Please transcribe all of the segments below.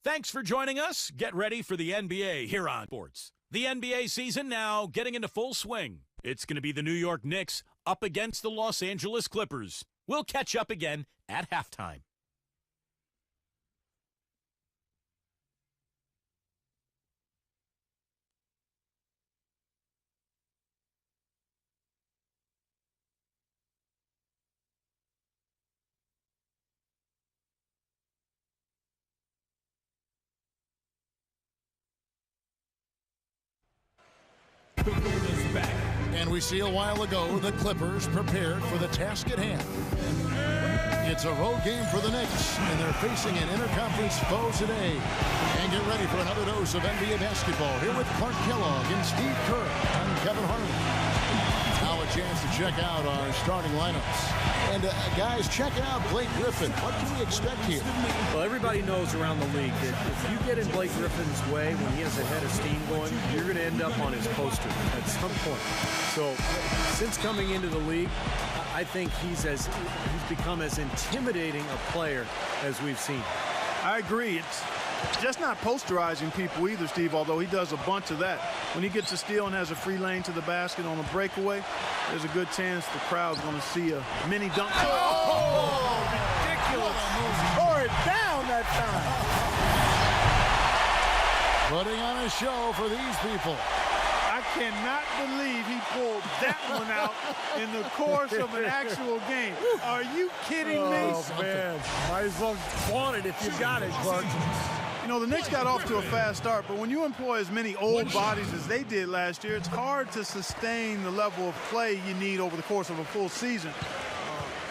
Thanks for joining us. Get ready for the NBA here on Sports. The NBA season now getting into full swing. It's going to be the New York Knicks up against the Los Angeles Clippers. We'll catch up again at halftime. And we see a while ago the Clippers prepared for the task at hand. It's a road game for the Knicks, and they're facing an interconference foe today. And get ready for another dose of NBA basketball here with Clark Kellogg and Steve Kerr. I'm Kevin Harlan. Now a chance to check out our starting lineups. And guys, check out Blake Griffin. What can we expect here? Well, everybody knows around the league that if you get in Blake Griffin's way when he has a head of steam going, you're going to end up on his poster at some point. So since coming into the league, I think he's become as intimidating a player as we've seen. I agree. It's just not posterizing people either, Steve, although he does a bunch of that. When he gets a steal and has a free lane to the basket on a breakaway, there's a good chance the crowd's going to see a mini dunk. Oh, ridiculous. Tore it down that time. Putting on a show for these people. I cannot believe he pulled that one out in the course of an actual game. Are you kidding me? Oh, man. Might as well want it if you got it, Clark. You know, the Knicks got off to a fast start, but when you employ as many old bodies as they did last year, it's hard to sustain the level of play you need over the course of a full season.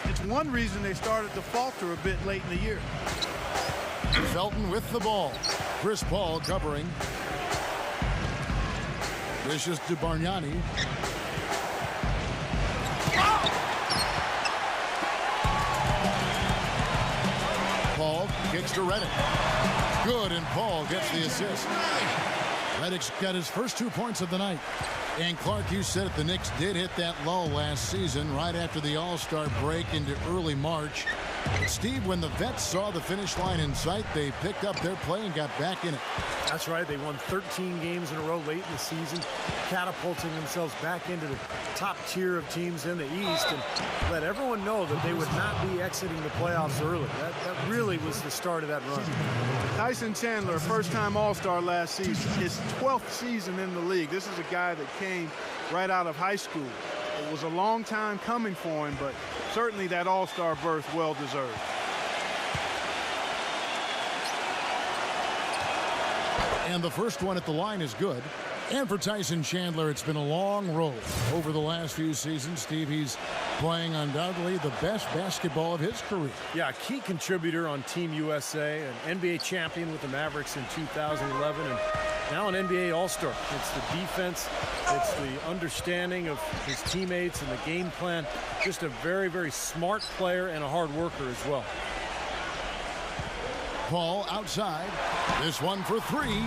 It's one reason they started to falter a bit late in the year. Felton with the ball. Chris Paul covering. Vicious to Bargnani. Paul kicks to Redick. Good, and Paul gets the assist. Redick's got his first 2 points of the night. And Clark, you said it, the Knicks did hit that lull last season right after the All-Star break into early March. But Steve, when the vets saw the finish line in sight, they picked up their play and got back in it. That's right. They won 13 games in a row late in the season, catapulting themselves back into the top tier of teams in the East, and let everyone know that they would not be exiting the playoffs early. That really was the start of that run. Tyson Chandler, first-time All-Star last season, his 12th season in the league. This is a guy that came right out of high school. It was a long time coming for him, but certainly that All-Star berth well-deserved. And the first one at the line is good. And for Tyson Chandler, it's been a long road over the last few seasons. Steve, he's playing undoubtedly the best basketball of his career. Yeah, key contributor on Team USA, an NBA champion with the Mavericks in 2011, and now an NBA All-Star. It's the defense, it's the understanding of his teammates and the game plan. Just a very, very smart player and a hard worker as well. Paul outside. This one for three.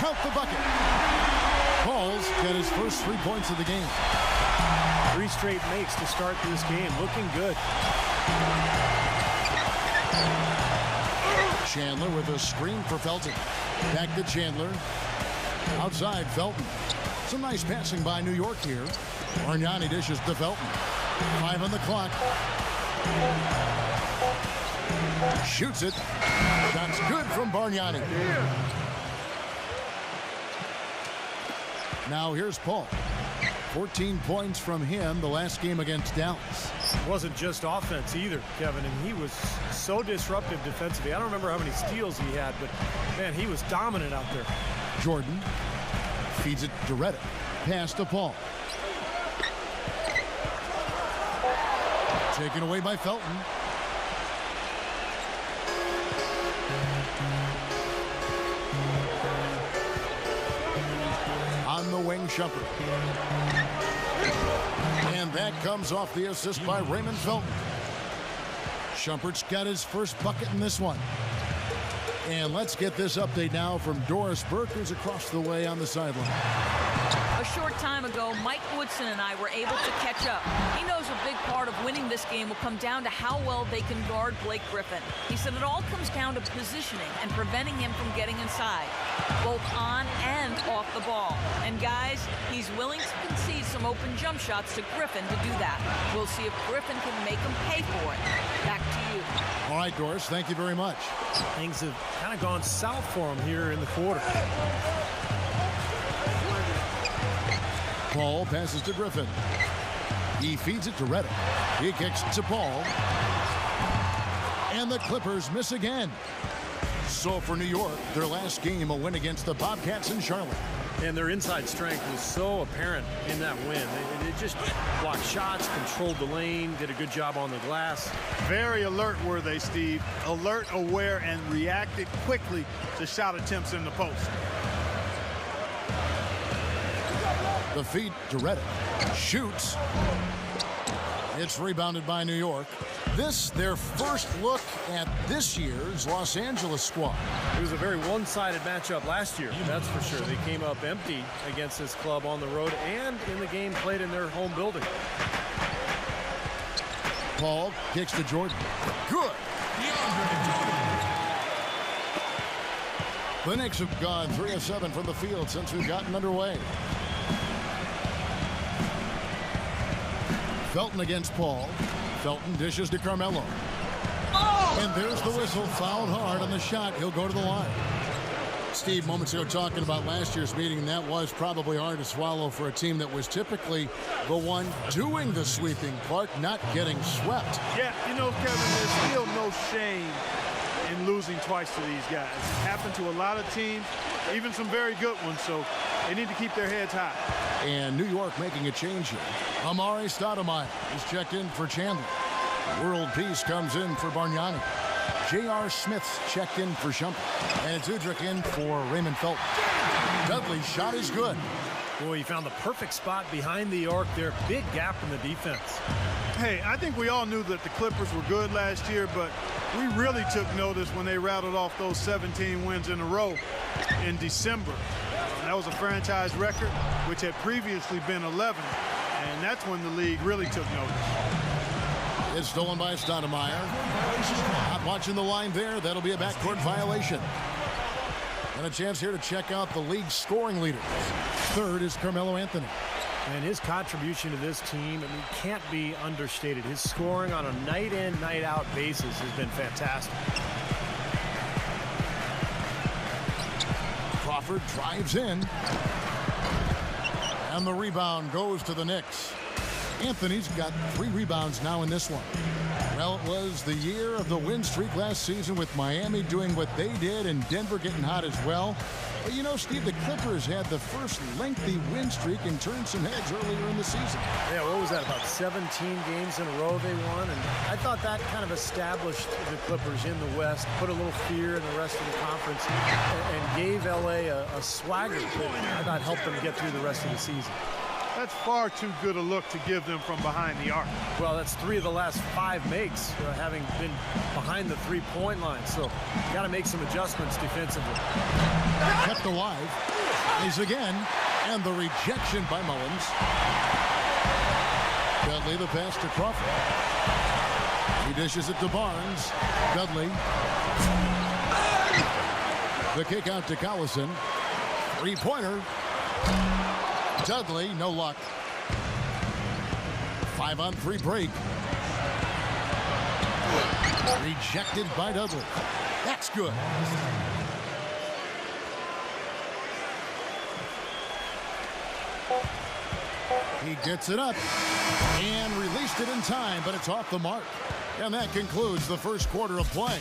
Count the bucket. Paul's got his first 3 points of the game. 3 straight makes to start this game. Looking good. Chandler with a screen for Felton. Back to Chandler. Outside Felton. Some nice passing by New York here. Bargnani dishes to Felton. 5 on the clock. Shoots it. That's good from Bargnani. Now here's Paul. 14 points from him the last game against Dallas. It wasn't just offense either, Kevin, and he was so disruptive defensively. I don't remember how many steals he had, but, man, he was dominant out there. Jordan feeds it to Redick. Pass to Paul. Taken away by Felton. On the wing, Shumpert. And that comes off the assist by Raymond Felton. Shumpert's got his first bucket in this one. And let's get this update now from Doris Burke, who's across the way on the sideline. A short time ago, Mike Woodson and I were able to catch up. He knows a big part of winning this game will come down to how well they can guard Blake Griffin. He said it all comes down to positioning and preventing him from getting inside, both on and off the ball. And guys, he's willing to concede some open jump shots to Griffin to do that. We'll see if Griffin can make him pay for it. Back to you. All right, Doris, thank you very much. Things have kind of gone south for him here in the quarter. Paul passes to Griffin. He feeds it to Reddick. He kicks to Paul. And the Clippers miss again. So for New York, their last game, a win against the Bobcats in Charlotte. And their inside strength was so apparent in that win. They just blocked shots, controlled the lane, did a good job on the glass. Very alert were they, Steve. Alert, aware, and reacted quickly to shot attempts in the post. The feed to Reddick. Shoots. It's rebounded by New York. This, their first look at this year's Los Angeles squad. It was a very one-sided matchup last year, that's for sure. They came up empty against this club on the road and in the game played in their home building. Paul kicks to Jordan. Good. The Knicks have gone 3 of 7 from the field since we've gotten underway. Felton against Paul. Felton dishes to Carmelo. And there's the whistle. Fouled hard on the shot. He'll go to the line. Steve, moments ago talking about last year's meeting, and that was probably hard to swallow for a team that was typically the one doing the sweeping part, not getting swept. Yeah, you know, Kevin, there's still no shame in losing twice to these guys. It happened to a lot of teams, even some very good ones, so they need to keep their heads high. And New York making a change here. Amari Stoudemire is checked in for Chandler. World Peace comes in for Bargnani. J.R. Smith's checked in for Shumpert. And it's Udrich in for Raymond Felton. Dudley's shot is good. Boy, he found the perfect spot behind the arc there. Big gap in the defense. Hey, I think we all knew that the Clippers were good last year, but we really took notice when they rattled off those 17 wins in a row in December. That was a franchise record, which had previously been 11, and that's when the league really took notice. It's stolen by Stoudemire. Not watching the line there. That'll be a backcourt violation. And a chance here to check out the league's scoring leaders. Third is Carmelo Anthony. And his contribution to this team, I mean, can't be understated. His scoring on a night-in, night-out basis has been fantastic. Crawford drives in. And the rebound goes to the Knicks. Anthony's got 3 rebounds now in this one. Well, it was the year of the win streak last season with Miami doing what they did and Denver getting hot as well. But you know, Steve, the Clippers had the first lengthy win streak and turned some heads earlier in the season. Yeah, what was that, about 17 games in a row they won? And I thought that kind of established the Clippers in the West, put a little fear in the rest of the conference, and gave L.A. a swagger that I thought helped them get through the rest of the season. That's far too good a look to give them from behind the arc. Well, that's 3 of the last 5 makes, having been behind the three-point line. So got to make some adjustments defensively. Kept alive. He's again. And the rejection by Mullins. Dudley the pass to Crawford. He dishes it to Barnes. Dudley. The kick out to Collison. 3-pointer. Dudley, no luck. 5-on-3 break. Rejected by Dudley. That's good. He gets it up and released it in time, but it's off the mark. And that concludes the first quarter of play.